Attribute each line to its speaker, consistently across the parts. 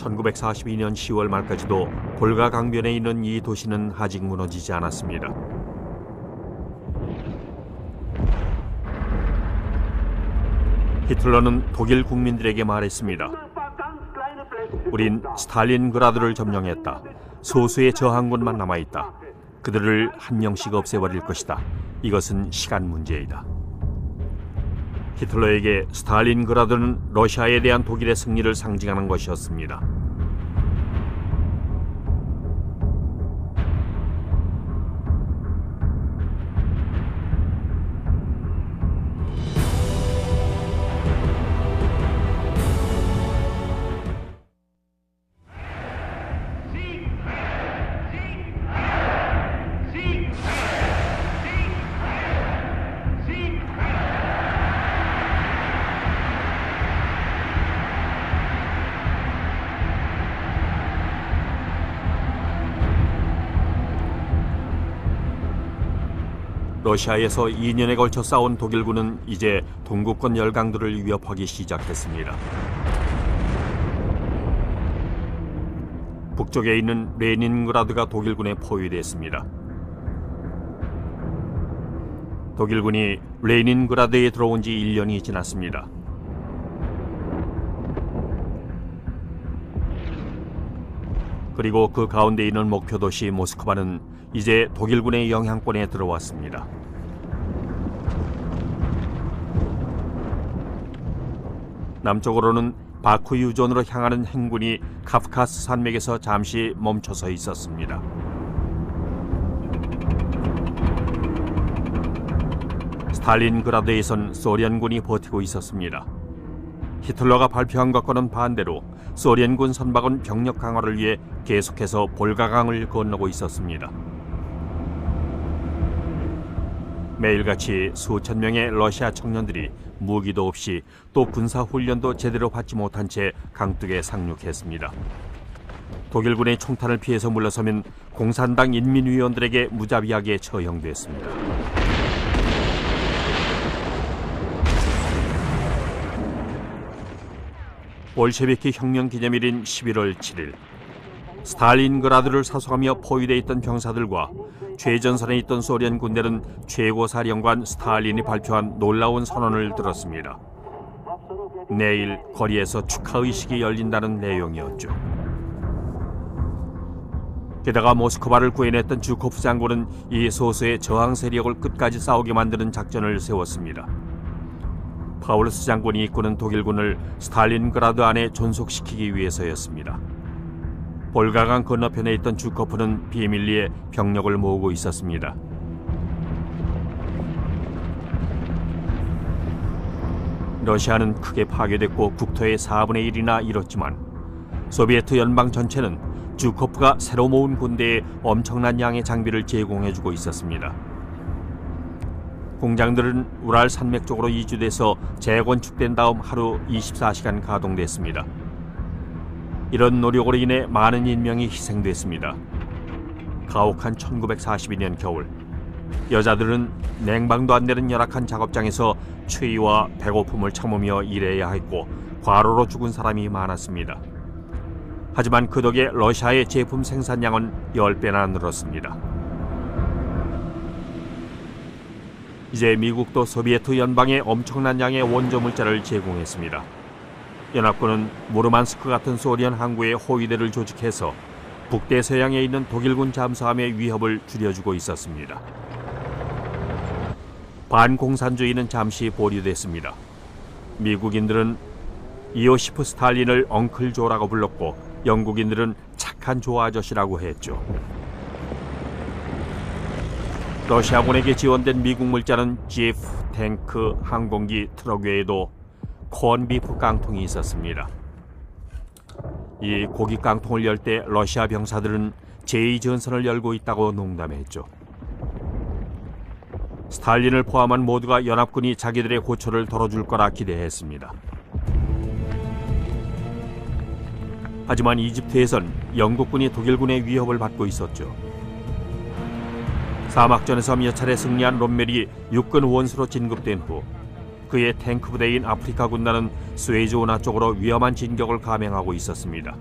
Speaker 1: 1942년 10월 말까지도 볼가 강변에 있는 이 도시는 아직 무너지지 않았습니다. 히틀러는 독일 국민들에게 말했습니다. 우린 스탈린그라드를 점령했다. 소수의 저항군만 남아있다. 그들을 한 명씩 없애버릴 것이다. 이것은 시간 문제이다. 히틀러에게 스탈린그라드는 러시아에 대한 독일의 승리를 상징하는 것이었습니다. 러시아에서 2년에 걸쳐 싸운 독일군은 이제 동구권 열강들을 위협하기 시작했습니다. 북쪽에 있는 레닌그라드가 독일군에 포위됐습니다. 독일군이 레닌그라드에 들어온 지 1년이 지났습니다. 그리고 그 가운데 있는 목표 도시 모스크바는 이제 독일군의 영향권에 들어왔습니다. 남쪽으로는 바쿠 유전으로 향하는 행군이 카프카스 산맥에서 잠시 멈춰서 있었습니다. 스탈린그라드에선 소련군이 버티고 있었습니다. 히틀러가 발표한 것과는 반대로 소련군 선박은 병력 강화를 위해 계속해서 볼가강을 건너고 있었습니다. 매일같이 수천 명의 러시아 청년들이 무기도 없이 또 군사훈련도 제대로 받지 못한 채 강둑에 상륙했습니다. 독일군의 총탄을 피해서 물러서면 공산당 인민위원들에게 무자비하게 처형됐습니다. 볼셰비키 혁명 기념일인 11월 7일 스탈린그라드를 사수하며 포위되어 있던 병사들과 최전선에 있던 소련 군대는 최고사령관 스탈린이 발표한 놀라운 선언을 들었습니다. 내일 거리에서 축하의식이 열린다는 내용이었죠. 게다가 모스크바를 구해냈던 주코프 장군은 이 소수의 저항 세력을 끝까지 싸우게 만드는 작전을 세웠습니다. 파울루스 장군이 이끄는 독일군을 스탈린그라드 안에 존속시키기 위해서였습니다. 볼가강 건너편에 있던 주코프는 비밀리에 병력을 모으고 있었습니다. 러시아는 크게 파괴됐고 국토의 4분의 1이나 잃었지만 소비에트 연방 전체는 주코프가 새로 모은 군대에 엄청난 양의 장비를 제공해주고 있었습니다. 공장들은 우랄 산맥 쪽으로 이주돼서 재건축된 다음 하루 24시간 가동됐습니다. 이런 노력으로 인해 많은 인명이 희생됐습니다. 가혹한 1942년 겨울, 여자들은 냉방도 안 되는 열악한 작업장에서 추위와 배고픔을 참으며 일해야 했고 과로로 죽은 사람이 많았습니다. 하지만 그 덕에 러시아의 제품 생산량은 10배나 늘었습니다. 이제 미국도 소비에트 연방에 엄청난 양의 원조 물자를 제공했습니다. 연합군은 무르만스크 같은 소련 항구에 호위대를 조직해서 북대서양에 있는 독일군 잠수함의 위협을 줄여주고 있었습니다. 반공산주의는 잠시 보류됐습니다. 미국인들은 이오시프 스탈린을 엉클 조라고 불렀고 영국인들은 착한 조 아저씨라고 했죠. 러시아군에게 지원된 미국 물자는 지프, 탱크, 항공기, 트럭 외에도 콘비프 깡통이 있었습니다. 이 고기 깡통을 열 때 러시아 병사들은 제2전선을 열고 있다고 농담했죠. 스탈린을 포함한 모두가 연합군이 자기들의 고초를 덜어줄 거라 기대했습니다. 하지만 이집트에선 영국군이 독일군의 위협을 받고 있었죠. 사막전에서 몇 차례 승리한 롬멜이 육군 원수로 진급된 후 그의 탱크 부대인 아프리카 군단은 스웨즈 운하 쪽으로 위험한 진격을 감행하고 있었습니다.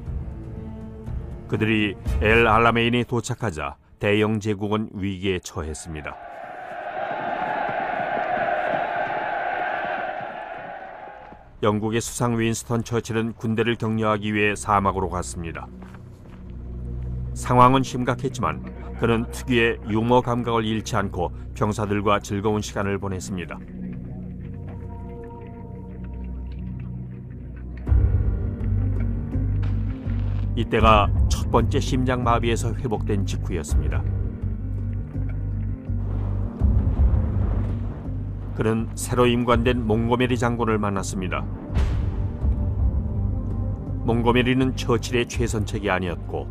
Speaker 1: 그들이 엘 알라메인에 도착하자 대영 제국은 위기에 처했습니다. 영국의 수상 윈스턴 처칠은 군대를 격려하기 위해 사막으로 갔습니다. 상황은 심각했지만 그는 특유의 유머 감각을 잃지 않고 병사들과 즐거운 시간을 보냈습니다. 이때가 첫 번째 심장마비에서 회복된 직후였습니다. 그는 새로 임관된 몽고메리 장군을 만났습니다. 몽고메리는 처칠의 최선책이 아니었고,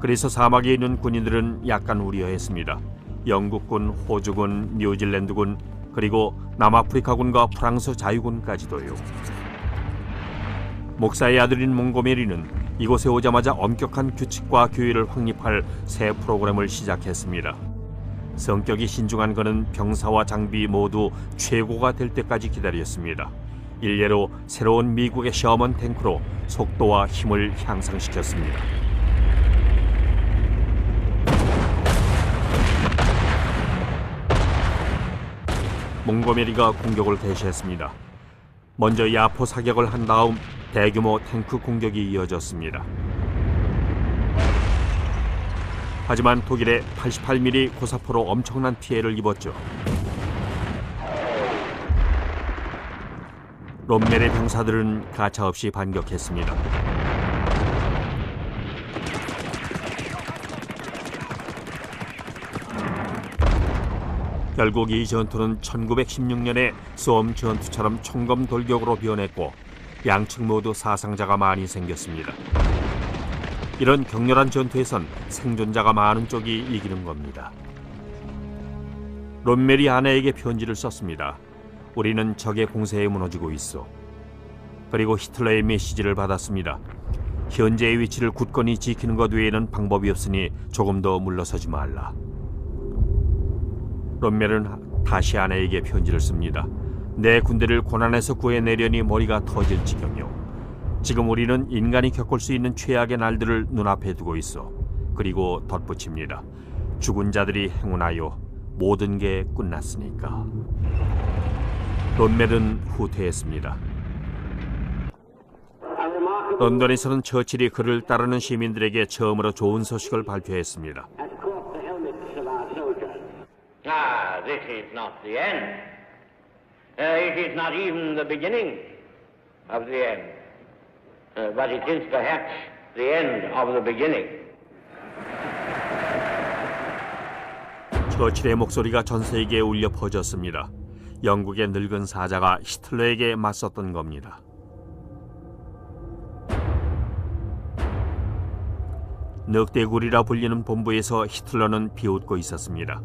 Speaker 1: 그래서 사막에 있는 군인들은 약간 우려했습니다. 영국군, 호주군, 뉴질랜드군, 그리고 남아프리카군과 프랑스 자유군까지도요. 목사의 아들인 몽고메리는 이곳에 오자마자 엄격한 규칙과 규율을 확립할 새 프로그램을 시작했습니다. 성격이 신중한 그는 병사와 장비 모두 최고가 될 때까지 기다렸습니다. 일례로 새로운 미국의 셔먼 탱크로 속도와 힘을 향상시켰습니다. 몽고메리가 공격을 개시했습니다. 먼저 야포 사격을 한 다음 대규모 탱크 공격이 이어졌습니다. 하지만 독일의 88mm 고사포로 엄청난 피해를 입었죠. 롬멜의 병사들은 가차없이 반격했습니다. 결국 이 전투는 1916년의 쏘엄 전투처럼 총검 돌격으로 변했고 양측 모두 사상자가 많이 생겼습니다. 이런 격렬한 전투에선 생존자가 많은 쪽이 이기는 겁니다. 롬멜이 아내에게 편지를 썼습니다. 우리는 적의 공세에 무너지고 있어. 그리고 히틀러의 메시지를 받았습니다. 현재의 위치를 굳건히 지키는 것 외에는 방법이 없으니 조금 더 물러서지 말라. 롬멜은 다시 아내에게 편지를 씁니다. 내 군대를 고난에서 구해내려니 머리가 터질 지경이요. 지금 우리는 인간이 겪을 수 있는 최악의 날들을 눈앞에 두고 있어. 그리고 덧붙입니다. 죽은 자들이 행운하여 모든 게 끝났으니까. 롬멜은 후퇴했습니다. 런던에서는 처칠이 그를 따르는 시민들에게 처음으로 좋은 소식을 발표했습니다.
Speaker 2: This is not the end. It is not even the beginning of the end. But it is perhaps the end of the beginning.
Speaker 1: 처칠의 목소리가 전 세계에 울려 퍼졌습니다. 영국의 늙은 사자가 히틀러에게 맞섰던 겁니다. 늑대굴이라 불리는 본부에서 히틀러는 비웃고 있었습니다.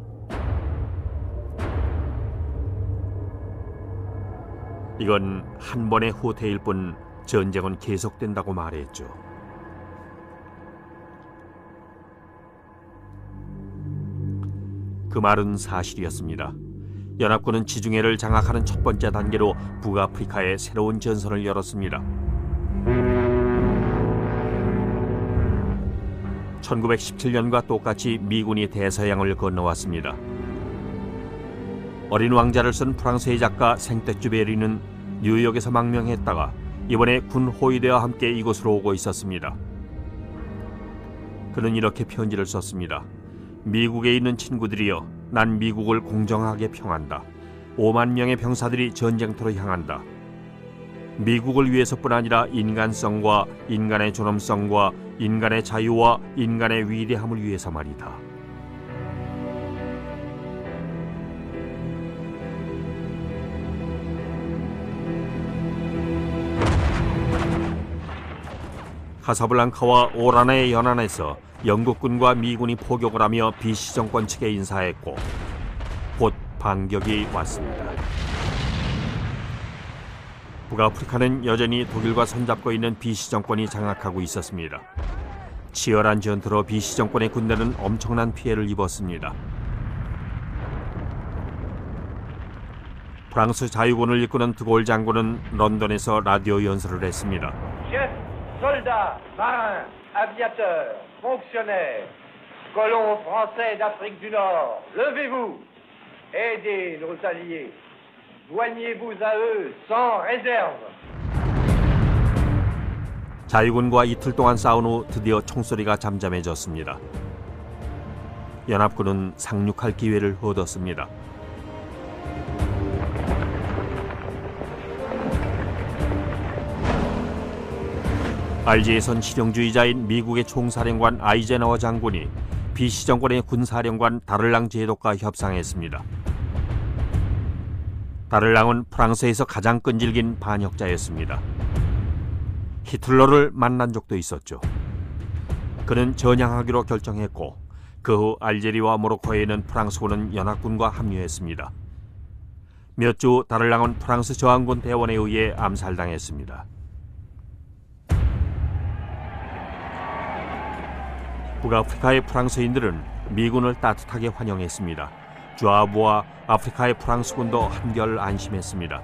Speaker 1: 이건 한 번의 후퇴일 뿐 전쟁은 계속된다고 말했죠. 그 말은 사실이었습니다. 연합군은 지중해를 장악하는 첫 번째 단계로 북아프리카에 새로운 전선을 열었습니다. 1917년과 똑같이 미군이 대서양을 건너왔습니다. 어린 왕자를 쓴 프랑스의 작가 생떼쥐베리는 뉴욕에서 망명했다가 이번에 군 호위대와 함께 이곳으로 오고 있었습니다. 그는 이렇게 편지를 썼습니다. 미국에 있는 친구들이여, 난 미국을 공정하게 평한다. 5만 명의 병사들이 전쟁터로 향한다. 미국을 위해서뿐 아니라 인간성과 인간의 존엄성과 인간의 자유와 인간의 위대함을 위해서 말이다. 카사블랑카와 오라나의 연안에서 영국군과 미군이 포격을 하며 비시 정권 측에 인사했고 곧 반격이 왔습니다. 북아프리카는 여전히 독일과 손잡고 있는 비시 정권이 장악하고 있었습니다. 치열한 전투로 비시 정권의 군대는 엄청난 피해를 입었습니다. 프랑스 자유군을 이끄는 드골 장군은 런던에서 라디오 연설을 했습니다.
Speaker 2: soldats, marins, aviateurs, fonctionnaires, colons français d'Afrique du Nord, levez-vous, aidez nos alliés, joignez-vous à eux sans réserve.
Speaker 1: 자유군과 이틀 동안 싸운 후 드디어 총소리가 잠잠해졌습니다. 연합군은 상륙할 기회를 얻었습니다. 알제에선 실용주의자인 미국의 총사령관 아이젠하워 장군이 비시 정권의 군사령관 다를랑 제독과 협상했습니다. 다를랑은 프랑스에서 가장 끈질긴 반역자였습니다. 히틀러를 만난 적도 있었죠. 그는 전향하기로 결정했고 그 후 알제리와 모로코에는 프랑스군은 연합군과 합류했습니다. 몇 주 다를랑은 프랑스 저항군 대원에 의해 암살당했습니다. 북아프리카의 프랑스인들은 미군을 따뜻하게 환영했습니다. 주아부와 아프리카의 프랑스군도 한결 안심했습니다.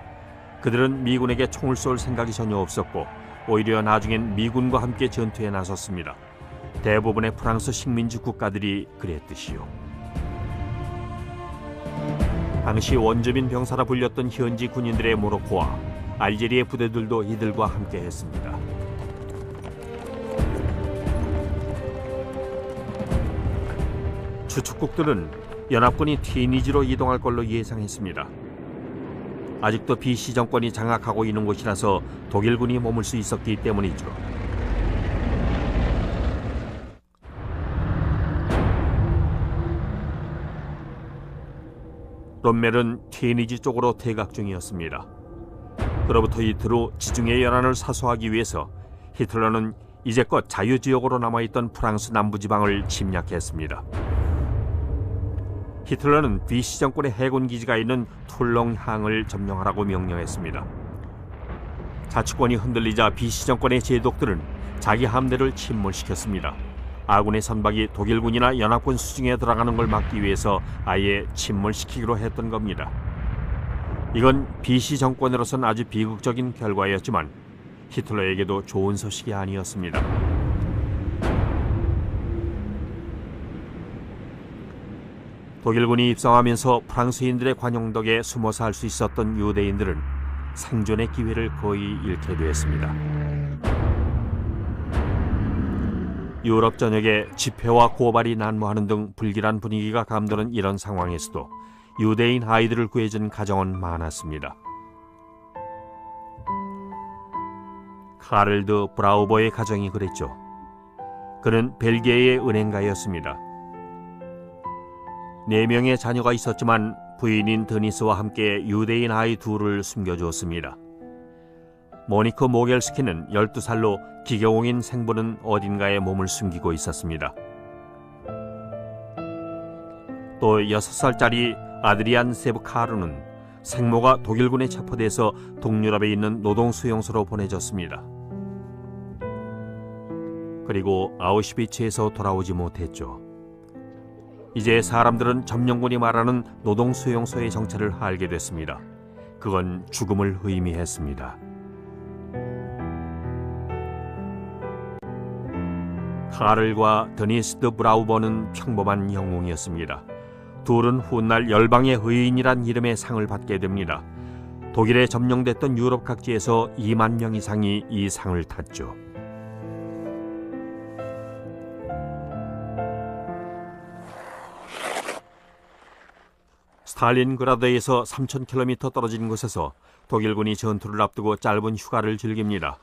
Speaker 1: 그들은 미군에게 총을 쏠 생각이 전혀 없었고 오히려 나중엔 미군과 함께 전투에 나섰습니다. 대부분의 프랑스 식민지 국가들이 그랬듯이요. 당시 원주민 병사라 불렸던 현지 군인들의 모로코와 알제리의 부대들도 이들과 함께했습니다. 추측국들은 연합군이 티니지로 이동할 걸로 예상했습니다. 아직도 비시 정권이 장악하고 있는 곳이라서 독일군이 머물 수 있었기 때문이죠. 롬멜은 티니지 쪽으로 퇴각 중이었습니다. 그로부터 이틀 후 지중해 연안을 사수하기 위해서 히틀러는 이제껏 자유지역으로 남아있던 프랑스 남부지방을 침략했습니다. 히틀러는 비시 정권의 해군 기지가 있는 툴롱항을 점령하라고 명령했습니다. 자치권이 흔들리자 비시 정권의 제독들은 자기 함대를 침몰시켰습니다. 아군의 선박이 독일군이나 연합군 수중에 들어가는 걸 막기 위해서 아예 침몰시키기로 했던 겁니다. 이건 비시 정권으로선 아주 비극적인 결과였지만 히틀러에게도 좋은 소식이 아니었습니다. 독일군이 입성하면서 프랑스인들의 관용 덕에 숨어 살 수 있었던 유대인들은 생존의 기회를 거의 잃게 되었습니다. 유럽 전역에 집회와 고발이 난무하는 등 불길한 분위기가 감도는 이런 상황에서도 유대인 아이들을 구해준 가정은 많았습니다. 카를드 브라우버의 가정이 그랬죠. 그는 벨기에의 은행가였습니다. 4명의 자녀가 있었지만 부인인 드니스와 함께 유대인 아이 둘을 숨겨주었습니다. 모니크 모겔스키는 12살로 기경인 생부는 어딘가에 몸을 숨기고 있었습니다. 또 6살짜리 아드리안 세브카르는 생모가 독일군에 체포돼서 동유럽에 있는 노동수용소로 보내졌습니다. 그리고 아우슈비츠에서 돌아오지 못했죠. 이제 사람들은 점령군이 말하는 노동수용소의 정체를 알게 됐습니다. 그건 죽음을 의미했습니다. 카를과 드니스 드 브라우버는 평범한 영웅이었습니다. 둘은 훗날 열방의 의인이란 이름의 상을 받게 됩니다. 독일에 점령됐던 유럽 각지에서 2만 명 이상이 이 상을 탔죠. 스탈린그라드에서 3,000km 떨어진 곳에서 독일군이 전투를 앞두고 짧은 휴가를 즐깁니다.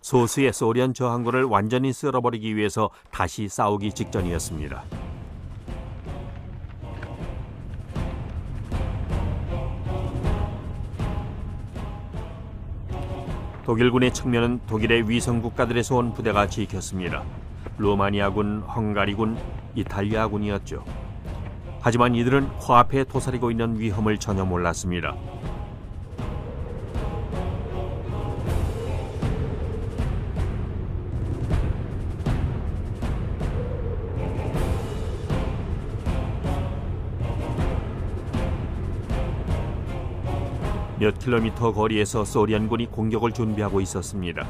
Speaker 1: 소수의 소련 저항군을 완전히 쓸어버리기 위해서 다시 싸우기 직전이었습니다. 독일군의 측면은 독일의 위성국가들에서 온 부대가 지켰습니다. 루마니아군, 헝가리군, 이탈리아군이었죠. 하지만 이들은 코앞에 도사리고 있는 위험을 전혀 몰랐습니다. 몇 킬로미터 거리에서 소련군이 공격을 준비하고 있었습니다.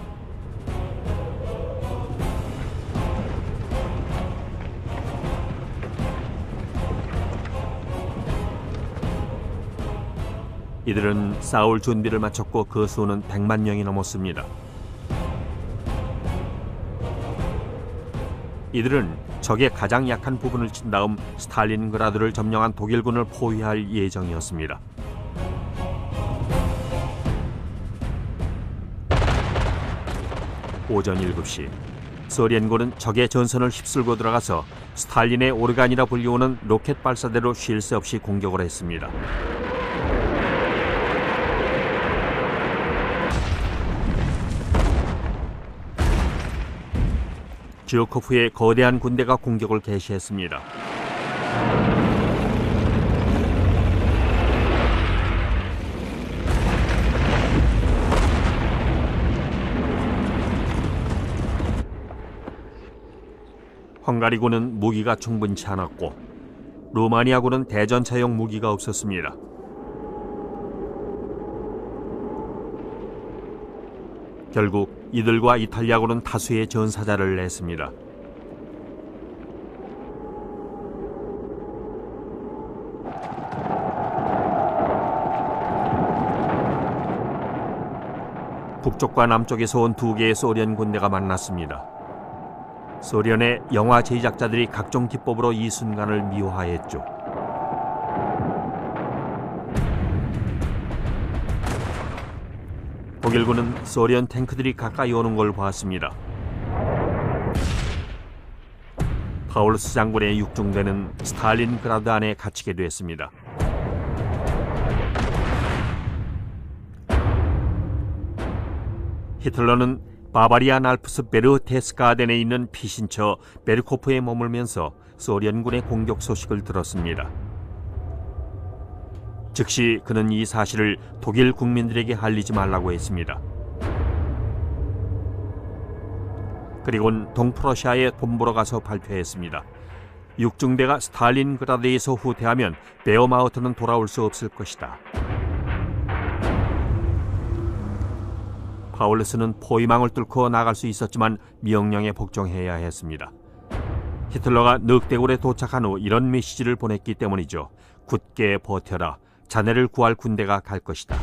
Speaker 1: 이들은 싸울 준비를 마쳤고 그 수는 100만 명이 넘었습니다. 이들은 적의 가장 약한 부분을 친 다음 스탈린그라드를 점령한 독일군을 포위할 예정이었습니다. 오전 7시 소련군은 적의 전선을 휩쓸고 들어가서 스탈린의 오르간이라 불리우는 로켓 발사대로 쉴 새 없이 공격을 했습니다. 즈유코프의 거대한 군대가 공격을 개시했습니다. 헝가리군은 무기가 충분치 않았고 루마니아군은 대전차용 무기가 없었습니다. 결국 이들과 이탈리아군은 다수의 전사자를 냈습니다. 북쪽과 남쪽에서 온 두 개의 소련 군대가 만났습니다. 소련의 영화 제작자들이 각종 기법으로 이 순간을 미화했죠. 독일군은 소련 탱크들이 가까이 오는 걸 봤습니다. 파울루스 장군의 육중대는 스탈린그라드 안에 갇히게 됐습니다. 히틀러는 바바리안 알프스 베르테스가덴에 있는 피신처 베르코프에 머물면서 소련군의 공격 소식을 들었습니다. 즉시 그는 이 사실을 독일 국민들에게 알리지 말라고 했습니다. 그리고는 동프러시아에 본부로 가서 발표했습니다. 육중대가 스탈린그라드에서 후퇴하면 베어마우트는 돌아올 수 없을 것이다. 파울루스는 포위망을 뚫고 나갈 수 있었지만 명령에 복종해야 했습니다. 히틀러가 늑대굴에 도착한 후 이런 메시지를 보냈기 때문이죠. 굳게 버텨라. 자네를 구할 군대가 갈 것이다.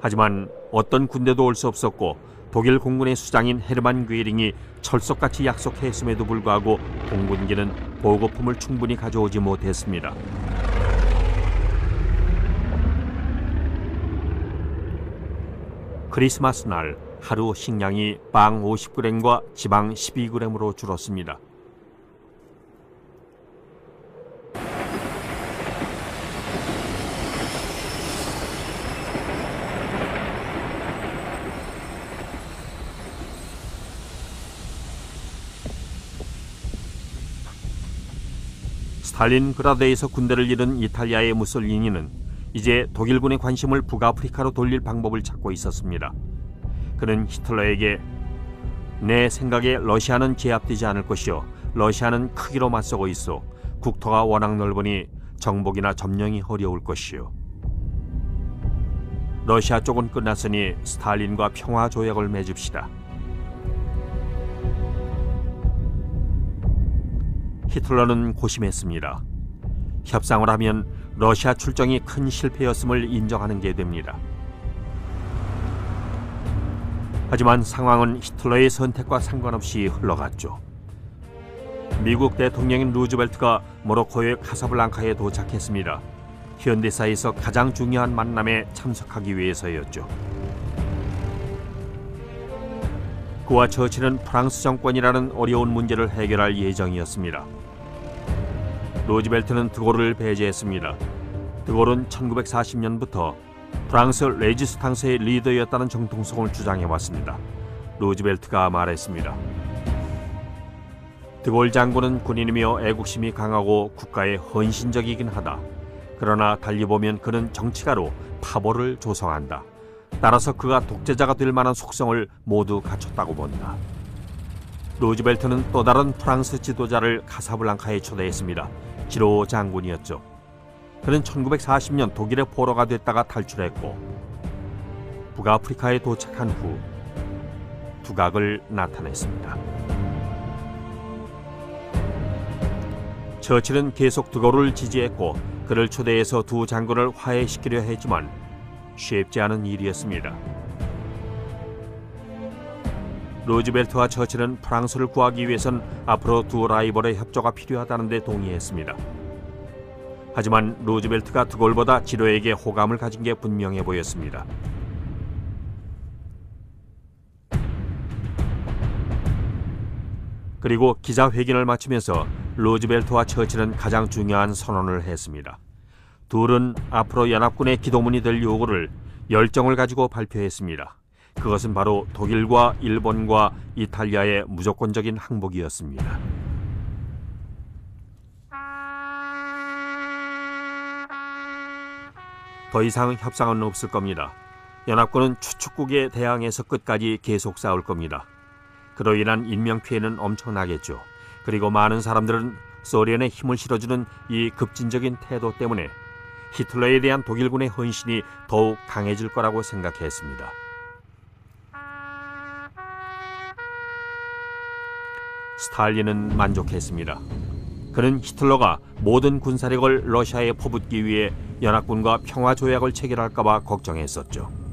Speaker 1: 하지만 어떤 군대도 올 수 없었고 독일 공군의 수장인 헤르만 괴링이 철석같이 약속했음에도 불구하고 공군기는 보급품을 충분히 가져오지 못했습니다. 크리스마스 날 하루 식량이 빵 50g과 지방 12g으로 줄었습니다. 스탈린그라드에서 군대를 잃은 이탈리아의 무솔리니는 이제 독일군의 관심을 북아프리카로 돌릴 방법을 찾고 있었습니다. 그는 히틀러에게 내 생각에 러시아는 제압되지 않을 것이요 러시아는 크기로 맞서고 있어 국토가 워낙 넓으니 정복이나 점령이 어려울 것이요 러시아 쪽은 끝났으니 스탈린과 평화 조약을 맺읍시다. 히틀러는 고심했습니다. 협상을 하면 러시아 출정이 큰 실패였음을 인정하는 게 됩니다. 하지만 상황은 히틀러의 선택과 상관없이 흘러갔죠. 미국 대통령인 루즈벨트가 모로코의 카사블랑카에 도착했습니다. 현대사에서 가장 중요한 만남에 참석하기 위해서였죠. 그와 처칠은 프랑스 정권이라는 어려운 문제를 해결할 예정이었습니다. 루즈벨트는 드골을 배제했습니다. 드골은 1940년부터 프랑스 레지스탕스의 리더였다는 정통성을 주장해왔습니다. 루즈벨트가 말했습니다. 드골 장군은 군인이며 애국심이 강하고 국가에 헌신적이긴 하다. 그러나 달리 보면 그는 정치가로 파벌을 조성한다. 따라서 그가 독재자가 될 만한 속성을 모두 갖췄다고 본다. 루즈벨트는 또 다른 프랑스 지도자를 카사블랑카에 초대했습니다. 지로 장군이었죠. 그는 1940년 독일의 포로가 됐다가 탈출했고 북아프리카에 도착한 후 두각을 나타냈습니다. 처칠은 계속 드골을 지지했고 그를 초대해서 두 장군을 화해시키려 했지만 쉽지 않은 일이었습니다. 루즈벨트와 처칠은 프랑스를 구하기 위해선 앞으로 두 라이벌의 협조가 필요하다는 데 동의했습니다. 하지만 루즈벨트가 드골보다 지로에게 호감을 가진 게 분명해 보였습니다. 그리고 기자회견을 마치면서 루즈벨트와 처칠은 가장 중요한 선언을 했습니다. 둘은 앞으로 연합군의 기도문이 될 요구를 열정을 가지고 발표했습니다. 그것은 바로 독일과 일본과 이탈리아의 무조건적인 항복이었습니다. 더 이상 협상은 없을 겁니다. 연합군은 추축국에 대항해서 끝까지 계속 싸울 겁니다. 그로 인한 인명피해는 엄청나겠죠. 그리고 많은 사람들은 소련에 힘을 실어주는 이 급진적인 태도 때문에 히틀러에 대한 독일군의 헌신이 더욱 강해질 거라고 생각했습니다. 스탈린은 만족했습니다. 그는 히틀러가 모든 군사력을 러시아에 퍼붓기 위해 연합군과 평화조약을 체결할까 봐 걱정했었죠.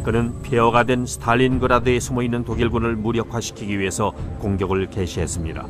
Speaker 1: 그는 폐허가 된 스탈린그라드에 숨어있는 독일군을 무력화시키기 위해서 공격을 개시했습니다.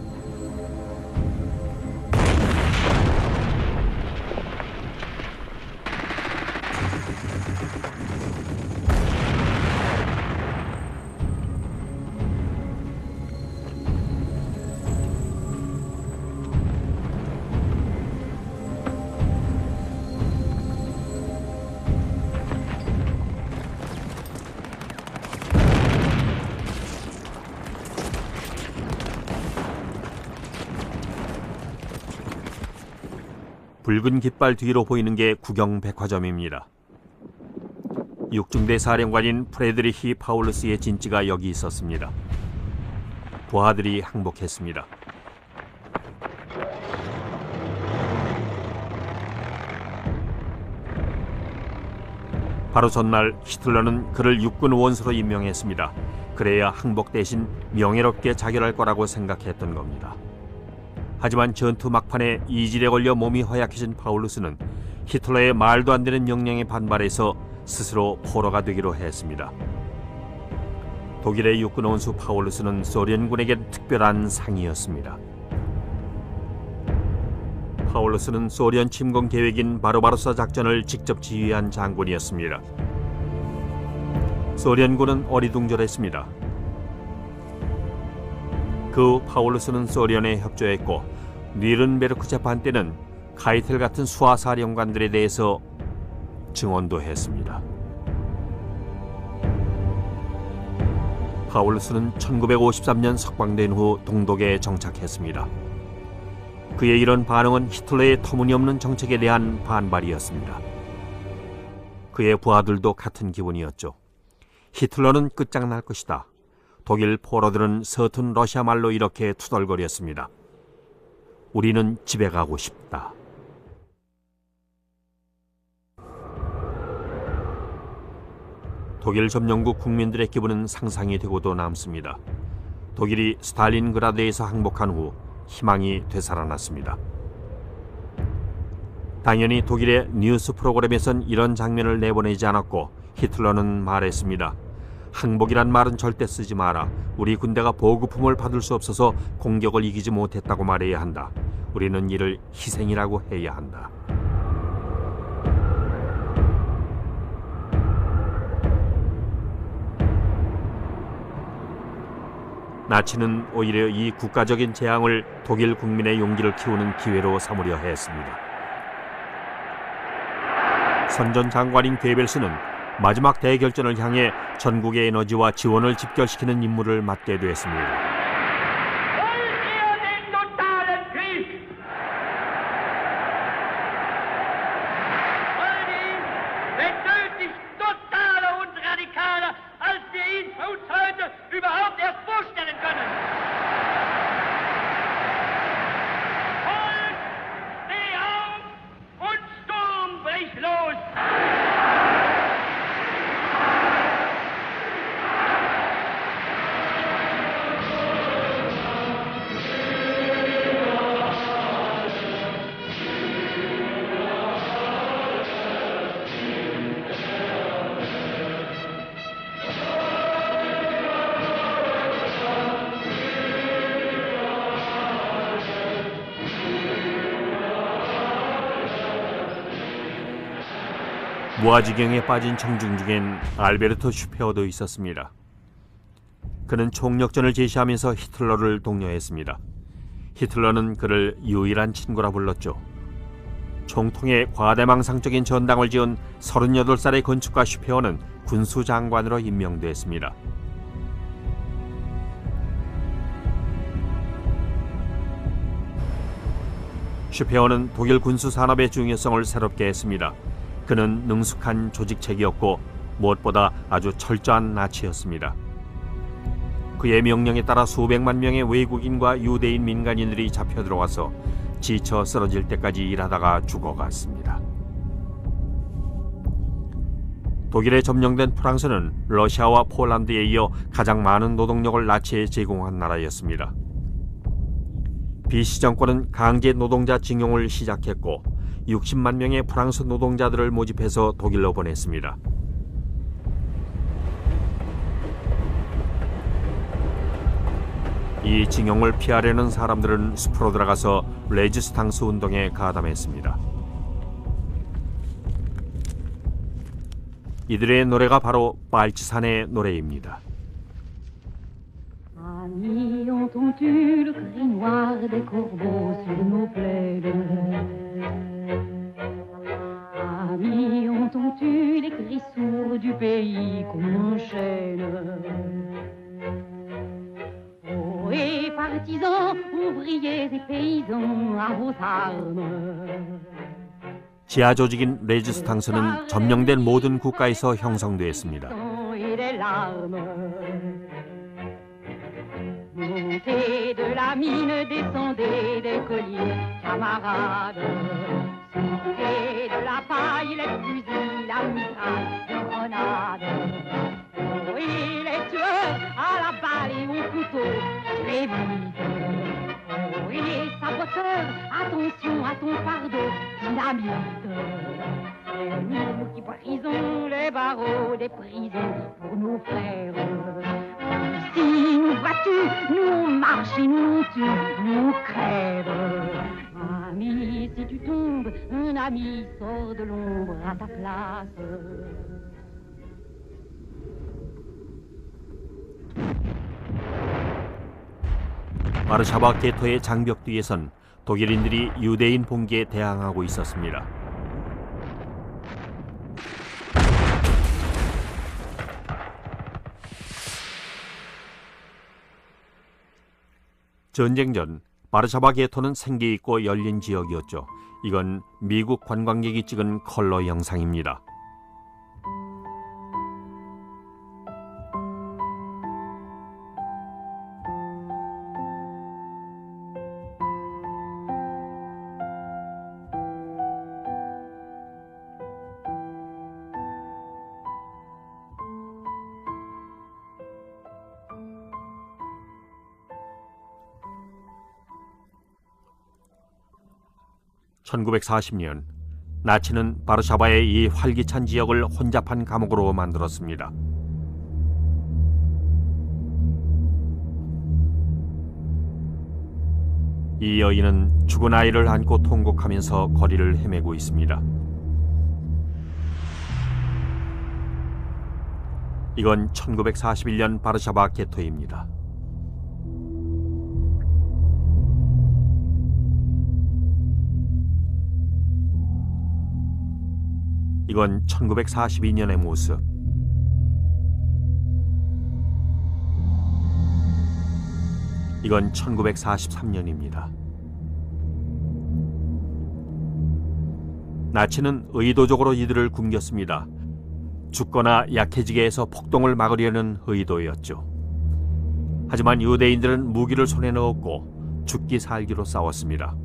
Speaker 1: 붉은 깃발 뒤로 보이는 게 구경백화점입니다. 육중대 사령관인 프레드리히 파울루스의 진지가 여기 있었습니다. 부하들이 항복했습니다. 바로 전날 히틀러는 그를 육군 원수로 임명했습니다. 그래야 항복 대신 명예롭게 자결할 거라고 생각했던 겁니다. 하지만 전투 막판에 이질에 걸려 몸이 허약해진 파울루스는 히틀러의 말도 안 되는 명령에 반발해서 스스로 포로가 되기로 했습니다. 독일의 육군 원수 파울루스는 소련군에겐 특별한 상이었습니다. 파울루스는 소련 침공 계획인 바르바로사 작전을 직접 지휘한 장군이었습니다. 소련군은 어리둥절했습니다. 그 후 파울루스는 소련에 협조했고 뉘른베르크 재판 때는 카이텔 같은 수하사령관들에 대해서 증언도 했습니다. 파울루스는 1953년 석방된 후 동독에 정착했습니다. 그의 이런 반응은 히틀러의 터무니없는 정책에 대한 반발이었습니다. 그의 부하들도 같은 기분이었죠. 히틀러는 끝장날 것이다. 독일 포로들은 서툰 러시아 말로 이렇게 투덜거렸습니다. 우리는 집에 가고 싶다. 독일 점령국 국민들의 기분은 상상이 되고도 남습니다. 독일이 스탈린그라드에서 항복한 후 희망이 되살아났습니다. 당연히 독일의 뉴스 프로그램에선 이런 장면을 내보내지 않았고 히틀러는 말했습니다. 항복이란 말은 절대 쓰지 마라. 우리 군대가 보급품을 받을 수 없어서 공격을 이기지 못했다고 말해야 한다. 우리는 이를 희생이라고 해야 한다. 나치는 오히려 이 국가적인 재앙을 독일 국민의 용기를 키우는 기회로 삼으려 했습니다. 선전 장관인 괴벨스는 마지막 대결전을 향해 전국의 에너지와 지원을 집결시키는 임무를 맡게 되었습니다. 무아지경에 빠진 청중 중엔 알베르토 슈페어도 있었습니다. 그는 총력전을 제시하면서 히틀러를 독려했습니다. 히틀러는 그를 유일한 친구라 불렀죠. 총통의 과대망상적인 전당을 지은 38살의 건축가 슈페어는 군수장관으로 임명됐습니다. 슈페어는 독일 군수산업의 중요성을 새롭게 했습니다. 그는 능숙한 조직책이었고 무엇보다 아주 철저한 나치였습니다. 그의 명령에 따라 수백만 명의 외국인과 유대인 민간인들이 잡혀 들어와서 지쳐 쓰러질 때까지 일하다가 죽어갔습니다. 독일에 점령된 프랑스는 러시아와 폴란드에 이어 가장 많은 노동력을 나치에 제공한 나라였습니다. 비시 정권은 강제 노동자 징용을 시작했고 60만 명의 프랑스 노동자들을 모집해서 독일로 보냈습니다. 이 징용을 피하려는 사람들은 숲으로 들어가서 레지스탕스 운동에 가담했습니다. 이들의 노래가 바로 발치산의 노래입니다.
Speaker 3: Amis, entends-tu le cri noir des corbeaux sur nos plaines? Amis, entends-tu les cris sourds du pays qu'on enchaîne? Oh, et partisans, ouvriers et paysans, à vos armes.
Speaker 1: 지하 조직인 레지스탕스는 점령된 모든 국가에서 형성되었습니다.
Speaker 3: Montez de la mine, descendez des collines, camarades. Sortez de la paille, les fusils, la mitraille, les grenades. Oui, les tueurs à la balle et au couteau, très vite. Oui, les saboteurs, attention à ton fardeau, dynamite. C'est nous qui brisons les barreaux des prisons pour nos frères. Si nous battus, nous marchons et nous tuons, nous crèves. Ami, si tu tombes, un ami sort de l'ombre à ta place.
Speaker 1: 바르샤바 게토의 장벽 뒤에선 독일인들이 유대인 봉기에 대항하고 있었습니다. 전쟁 전 바르샤바 게토는 생기 있고 열린 지역이었죠. 이건 미국 관광객이 찍은 컬러 영상입니다. (1940년) 나치는 바르샤바의 이 활기찬 지역을 혼잡한 감옥으로 만들었습니다. 이 여인은 죽은 아이를 안고 통곡하면서 거리를 헤매고 있습니다. 이건 1941년 바르샤바 게토입니다. 이건 1942년의 모습. 이건 1943년입니다. 나치는 의도적으로 이들을 굶겼습니다. 죽거나 약해지게 해서 폭동을 막으려는 의도였죠. 하지만 유대인들은 무기를 손에 넣었고 죽기 살기로 싸웠습니다.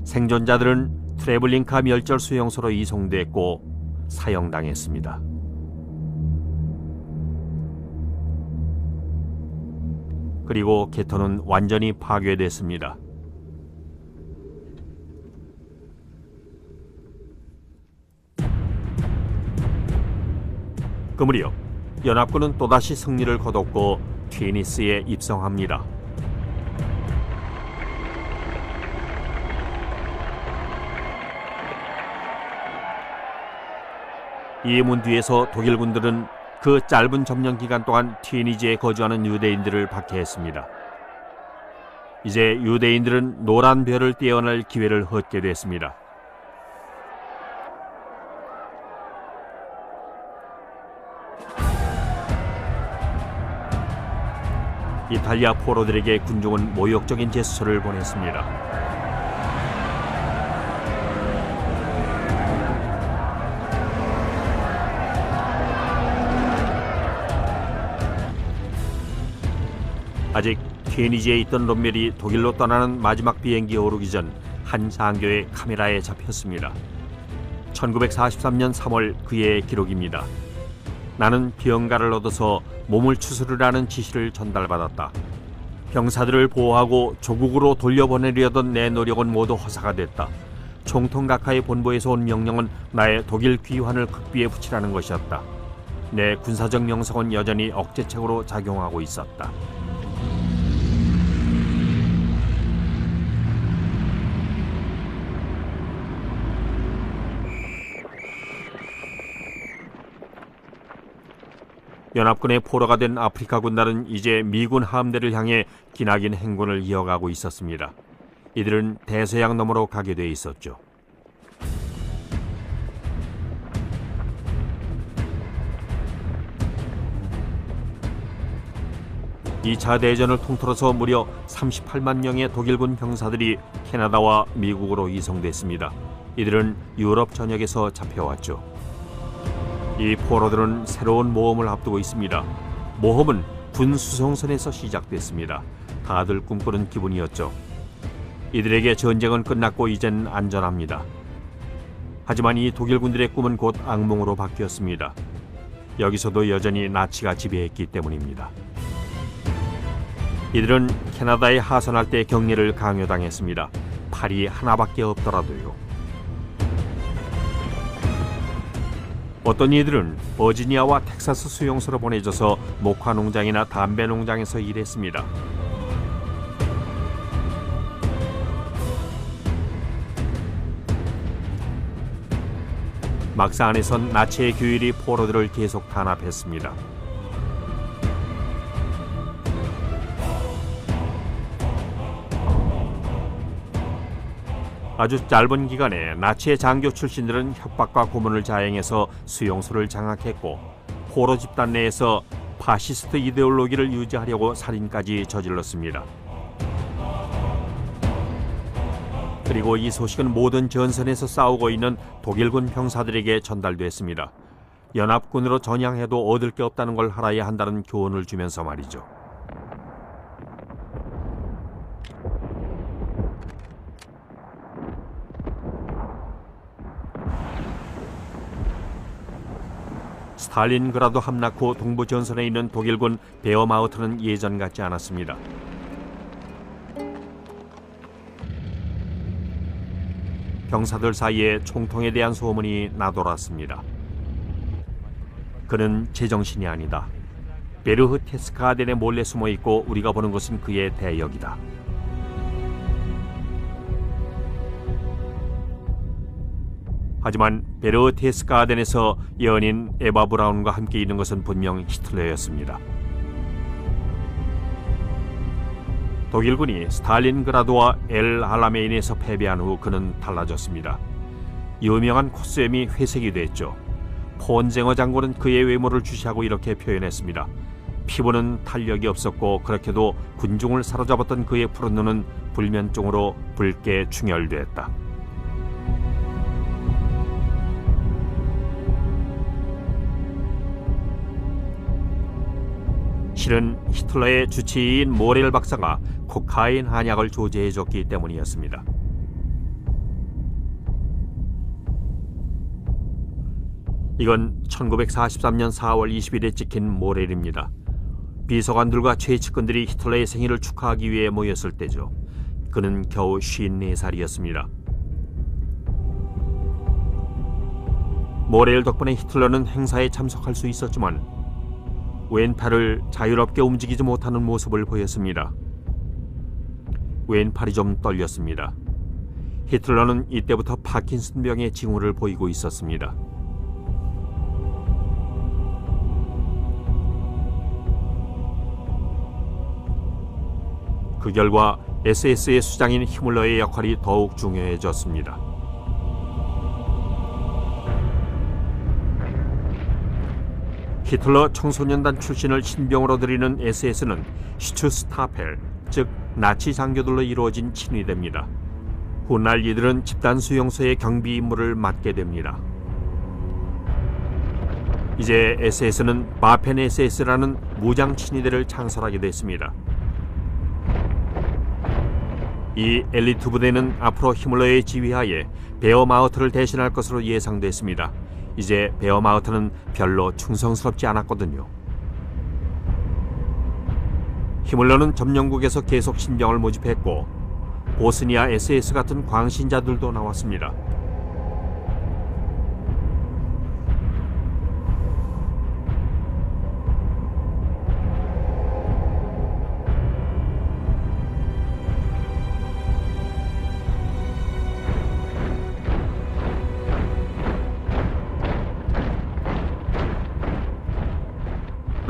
Speaker 1: 생존자들은 트레블링카 멸절 수용소로 이송됐고 사형당했습니다. 그리고 게토는 완전히 파괴됐습니다. 그 무렵 연합군은 또다시 승리를 거뒀고 튀니스에 입성합니다. 이 문 뒤에서 독일군들은 그 짧은 점령 기간 동안 튀니지에 거주하는 유대인들을 박해했습니다. 이제 유대인들은 노란 별을 떼어낼 기회를 얻게 됐습니다. 이탈리아 포로들에게 군중은 모욕적인 제스처를 보냈습니다. 아직 튀니지에 있던 롬멜이 독일로 떠나는 마지막 비행기에 오르기 전 한 장교의 카메라에 잡혔습니다. 1943년 3월 그의 기록입니다. 나는 병가를 얻어서 몸을 추스르라는 지시를 전달받았다. 병사들을 보호하고 조국으로 돌려보내려던 내 노력은 모두 허사가 됐다. 총통각하의 본부에서 온 명령은 나의 독일 귀환을 극비에 붙이라는 것이었다. 내 군사적 명성은 여전히 억제책으로 작용하고 있었다. 연합군의 포로가 된 아프리카 군단은 이제 미군 함대를 향해 기나긴 행군을 이어가고 있었습니다. 이들은 대서양 너머로 가게 돼 있었죠. 2차 대전을 통틀어서 무려 38만 명의 독일군 병사들이 캐나다와 미국으로 이송됐습니다. 이들은 유럽 전역에서 잡혀왔죠. 이 포로들은 새로운 모험을 앞두고 있습니다. 모험은 군 수송선에서 시작됐습니다. 다들 꿈꾸는 기분이었죠. 이들에게 전쟁은 끝났고 이젠 안전합니다. 하지만 이 독일군들의 꿈은 곧 악몽으로 바뀌었습니다. 여기서도 여전히 나치가 지배했기 때문입니다. 이들은 캐나다에 하선할 때 격리를 강요당했습니다. 팔이 하나밖에 없더라도요. 어떤 이들은 버지니아와 텍사스 수용소로 보내져서 목화 농장이나 담배 농장에서 일했습니다. 막사 안에선 나치의 규율이 포로들을 계속 탄압했습니다. 아주 짧은 기간에 나치의 장교 출신들은 협박과 고문을 자행해서 수용소를 장악했고 포로 집단 내에서 파시스트 이데올로기를 유지하려고 살인까지 저질렀습니다. 그리고 이 소식은 모든 전선에서 싸우고 있는 독일군 병사들에게 전달됐습니다. 연합군으로 전향해도 얻을 게 없다는 걸 알아야 한다는 교훈을 주면서 말이죠. 스탈린그라드 함락 후 동부 전선에 있는 독일군 베어마우트는 예전 같지 않았습니다. 병사들 사이에 총통에 대한 소문이 나돌았습니다. 그는 제정신이 아니다. 베르흐테스가덴에 몰래 숨어 있고 우리가 보는 것은 그의 대역이다. 하지만 베르흐테스가덴에서 연인 에바 브라운과 함께 있는 것은 분명 히틀러였습니다. 독일군이 스탈린그라드와 엘 알라메인에서 패배한 후 그는 달라졌습니다. 유명한 코스염이 회색이 됐죠. 폰쟁어 장군은 그의 외모를 주시하고 이렇게 표현했습니다. 피부는 탄력이 없었고 그렇게도 군중을 사로잡았던 그의 푸른 눈은 불면증으로 붉게 충혈됐다. 실은 히틀러의 주치의인 모렐 박사가 코카인 한약을 조제해줬기 때문이었습니다. 이건 1943년 4월 20일에 찍힌 모렐입니다. 비서관들과 최측근들이 히틀러의 생일을 축하하기 위해 모였을 때죠. 그는 겨우 54살이었습니다. 모렐 덕분에 히틀러는 행사에 참석할 수 있었지만 왼팔을 자유롭게 움직이지 못하는 모습을 보였습니다. 왼팔이 좀 떨렸습니다. 히틀러는 이때부터 파킨슨병의 징후를 보이고 있었습니다. 그 결과 SS의 수장인 히물러의 역할이 더욱 중요해졌습니다. 히틀러 청소년단 출신을 신병으로 들이는 SS는 슈투스타펠, 즉 나치 장교들로 이루어진 친위대입니다. 훗날 이들은 집단 수용소의 경비 임무를 맡게 됩니다. 이제 SS는 바펜 SS라는 무장 친위대를 창설하게 됐습니다. 이 엘리트 부대는 앞으로 히물러의 지휘하에 베어마우트를 대신할 것으로 예상됐습니다. 이제 베어마우트는 별로 충성스럽지 않았거든요. 히물러는 점령국에서 계속 신병을 모집했고 보스니아 SS 같은 광신자들도 나왔습니다.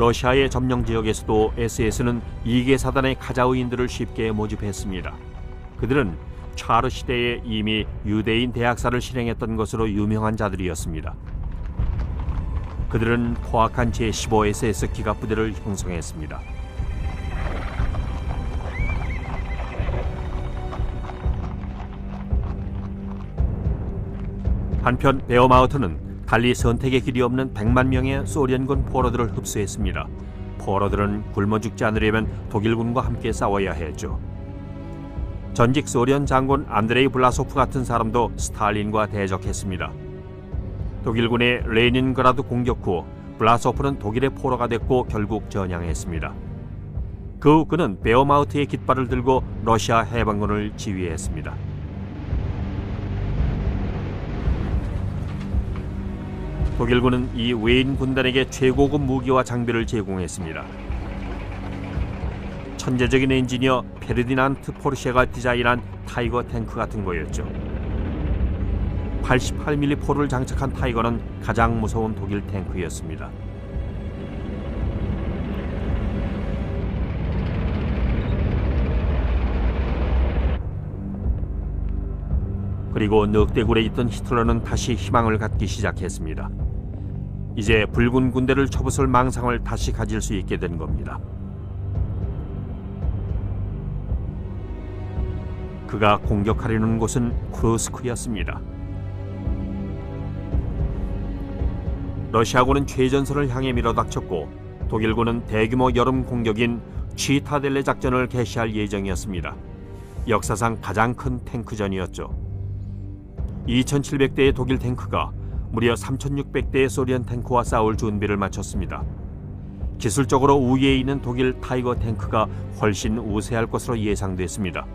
Speaker 1: 러시아의 점령 지역에서도 SS는 이계 사단의 카자흐인들을 쉽게 모집했습니다. 그들은 차르 시대에 이미 유대인 대학살을 실행했던 것으로 유명한 자들이었습니다. 그들은 포악한 제15SS 기갑부대를 형성했습니다. 한편 베어마우트는 달리 선택의 길이 없는 100만 명의 소련군 포로들을 흡수했습니다. 포로들은 굶어 죽지 않으려면 독일군과 함께 싸워야 했죠. 전직 소련 장군 안드레이 블라소프 같은 사람도 스탈린과 대적했습니다. 독일군의 레닌그라드 공격 후 블라소프는 독일의 포로가 됐고 결국 전향했습니다. 그 후 그는 베어마우트의 깃발을 들고 러시아 해방군을 지휘했습니다. 독일군은 이 외인 군단에게 최고급 무기와 장비를 제공했습니다. 천재적인 엔지니어 페르디난트 포르쉐가 디자인한 타이거 탱크 같은 거였죠. 88mm 포를 장착한 타이거는 가장 무서운 독일 탱크였습니다. 그리고 늑대굴에 있던 히틀러는 다시 희망을 갖기 시작했습니다. 이제 붉은 군대를 쳐부술 망상을 다시 가질 수 있게 된 겁니다. 그가 공격하려는 곳은 쿠르스크였습니다. 러시아군은 최전선을 향해 밀어닥쳤고 독일군은 대규모 여름 공격인 치타델레 작전을 개시할 예정이었습니다. 역사상 가장 큰 탱크전이었죠. 2700대의 독일 탱크가 무려 3600대의 소련 탱크와 싸울 준비를 마쳤습니다. 기술적으로 우위에 있는 독일 타이거 탱크가 훨씬 우세할 것으로 예상됐습니다.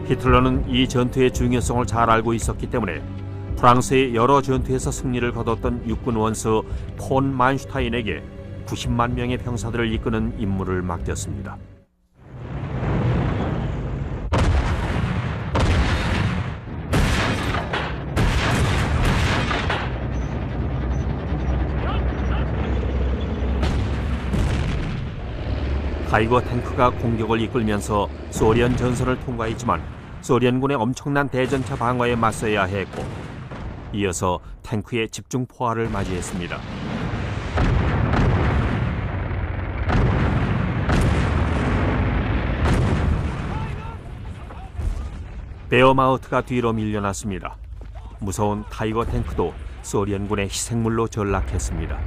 Speaker 1: 히틀러는 이 전투의 중요성을 잘 알고 있었기 때문에 프랑스의 여러 전투에서 승리를 거뒀던 육군 원수 폰 만슈타인에게 90만 명의 병사들을 이끄는 임무를 맡겼습니다. 타이거 탱크가 공격을 이끌면서 소련 전선을 통과했지만 소련군의 엄청난 대전차 방어에 맞서야 했고 이어서 탱크의 집중 포화를 맞이했습니다. 베어마우트가 뒤로 밀려났습니다. 무서운 타이거 탱크도 소련군의 희생물로 전락했습니다.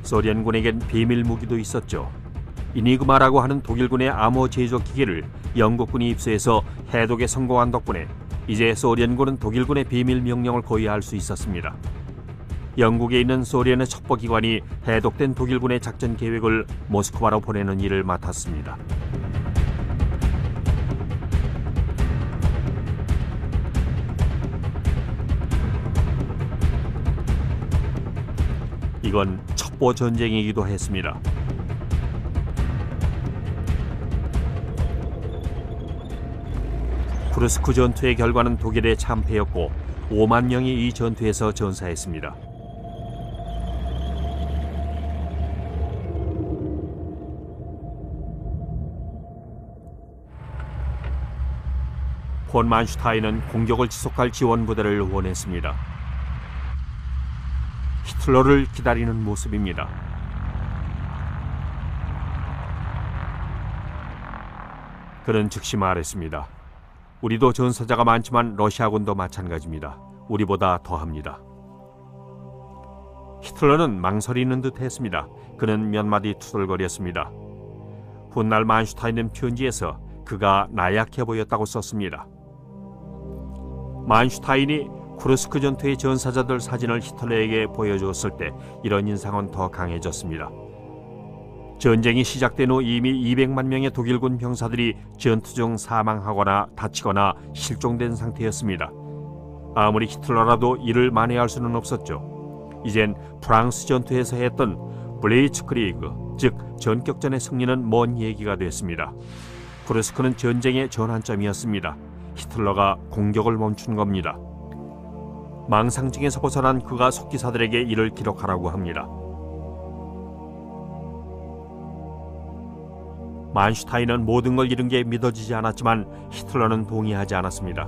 Speaker 1: 소련군에겐 비밀 무기도 있었죠. 이니그마라고 하는 독일군의 암호 제조 기계를 영국군이 입수해서 해독에 성공한 덕분에 이제 소련군은 독일군의 비밀 명령을 고의할 수 있었습니다. 영국에 있는 소련의 첩보기관이 해독된 독일군의 작전 계획을 모스크바로 보내는 일을 맡았습니다. 이건 첩보 전쟁이기도 했습니다. 쿠르스크 전투의 결과는 독일의 참패였고 5만 명이 이 전투에서 전사했습니다. 폰 만슈타인은 공격을 지속할 지원 부대를 원했습니다. 히틀러를 기다리는 모습입니다. 그는 즉시 말했습니다. 우리도 전사자가 많지만 러시아군도 마찬가지입니다. 우리보다 더합니다. 히틀러는 망설이는 듯 했습니다. 그는 몇 마디 투덜거렸습니다. 훗날 만슈타인은 편지에서 그가 나약해 보였다고 썼습니다. 만슈타인이 쿠르스크 전투의 전사자들 사진을 히틀러에게 보여주었을 때 이런 인상은 더 강해졌습니다. 전쟁이 시작된 후 이미 200만 명의 독일군 병사들이 전투 중 사망하거나 다치거나 실종된 상태였습니다. 아무리 히틀러라도 이를 만회할 수는 없었죠. 이젠 프랑스 전투에서 했던 블리츠크리그, 즉 전격전의 승리는 먼 얘기가 됐습니다. 쿠르스크는 전쟁의 전환점이었습니다. 히틀러가 공격을 멈춘 겁니다. 망상증에서 벗어난 그가 속기사들에게 이를 기록하라고 합니다. 만슈타인은 모든 걸 잃은 게 믿어지지 않았지만 히틀러는 동의하지 않았습니다.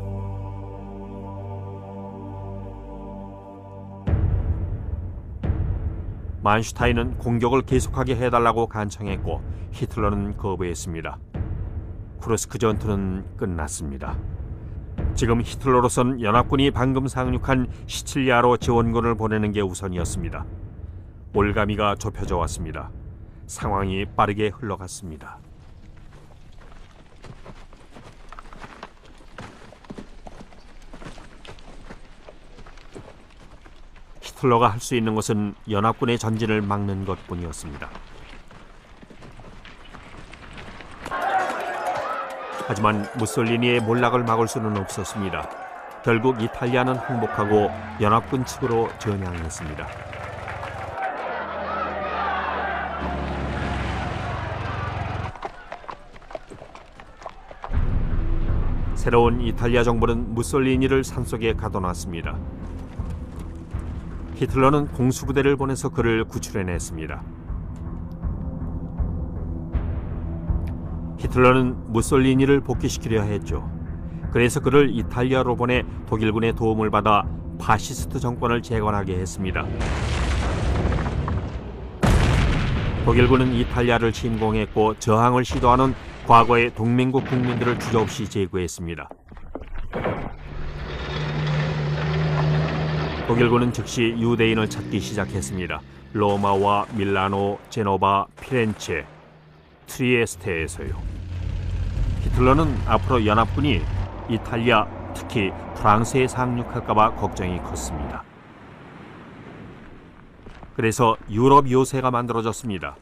Speaker 1: 만슈타인은 공격을 계속하게 해달라고 간청했고 히틀러는 거부했습니다. 쿠르스크 전투는 끝났습니다. 지금 히틀러로선 연합군이 방금 상륙한 시칠리아로 지원군을 보내는 게 우선이었습니다. 올가미가 좁혀져 왔습니다. 상황이 빠르게 흘러갔습니다. 히틀러가 할 수 있는 것은 연합군의 전진을 막는 것뿐이었습니다. 하지만 무솔리니의 몰락을 막을 수는 없었습니다. 결국 이탈리아는 항복하고 연합군 측으로 전향했습니다. 새로운 이탈리아 정부는 무솔리니를 산속에 가둬놨습니다. 히틀러는 공수부대를 보내서 그를 구출해냈습니다. 히틀러는 무솔리니를 복귀시키려 했죠. 그래서 그를 이탈리아로 보내 독일군의 도움을 받아 파시스트 정권을 재건하게 했습니다. 독일군은 이탈리아를 침공했고 저항을 시도하는 과거의 동맹국 국민들을 주저없이 제거했습니다. 독일군은 즉시 유대인을 찾기 시작했습니다. 로마와 밀라노, 제노바, 피렌체, 트리에스테에서요. 히틀러는 앞으로 연합군이 이탈리아, 특히 프랑스에 상륙할까봐 걱정이 컸습니다. 그래서 유럽 요새가 만들어졌습니다.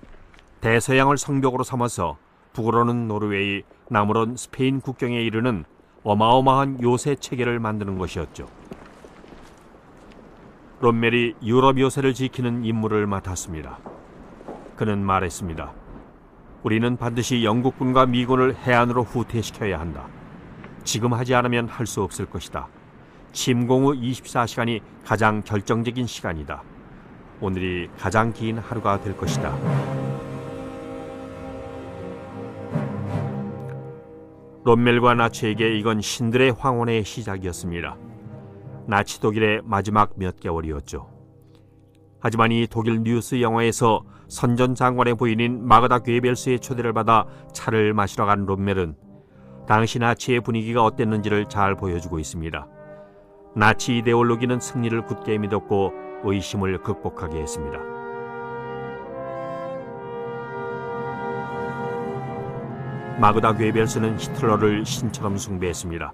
Speaker 1: 대서양을 성벽으로 삼아서 북으로는 노르웨이, 남으로는 스페인 국경에 이르는 어마어마한 요새 체계를 만드는 것이었죠. 롬멜이 유럽 요새를 지키는 임무를 맡았습니다. 그는 말했습니다. 우리는 반드시 영국군과 미군을 해안으로 후퇴시켜야 한다. 지금 하지 않으면 할 수 없을 것이다. 침공 후 24시간이 가장 결정적인 시간이다. 오늘이 가장 긴 하루가 될 것이다. 롬멜과 나치에게 이건 신들의 황혼의 시작이었습니다. 나치 독일의 마지막 몇 개월이었죠. 하지만 이 독일 뉴스 영화에서 선전 장관의 부인인 마그다 괴벨스의 초대를 받아 차를 마시러 간 롬멜은 당시 나치의 분위기가 어땠는지를 잘 보여주고 있습니다. 나치 이데올로기는 승리를 굳게 믿었고 의심을 극복하게 했습니다. 마그다 괴벨스는 히틀러를 신처럼 숭배했습니다.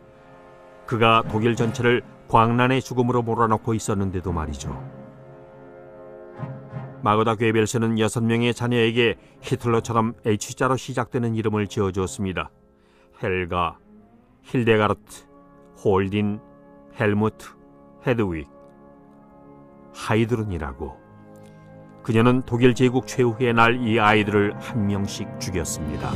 Speaker 1: 그가 독일 전체를 광란의 죽음으로 몰아넣고 있었는데도 말이죠. 마그다 괴벨스는 6명의 자녀에게 히틀러처럼 H자로 시작되는 이름을 지어주었습니다. 헬가, 힐데가르트, 홀딘, 헬무트, 헤드윅, 하이드룬이라고. 그녀는 독일 제국 최후의 날 이 아이들을 한 명씩 죽였습니다.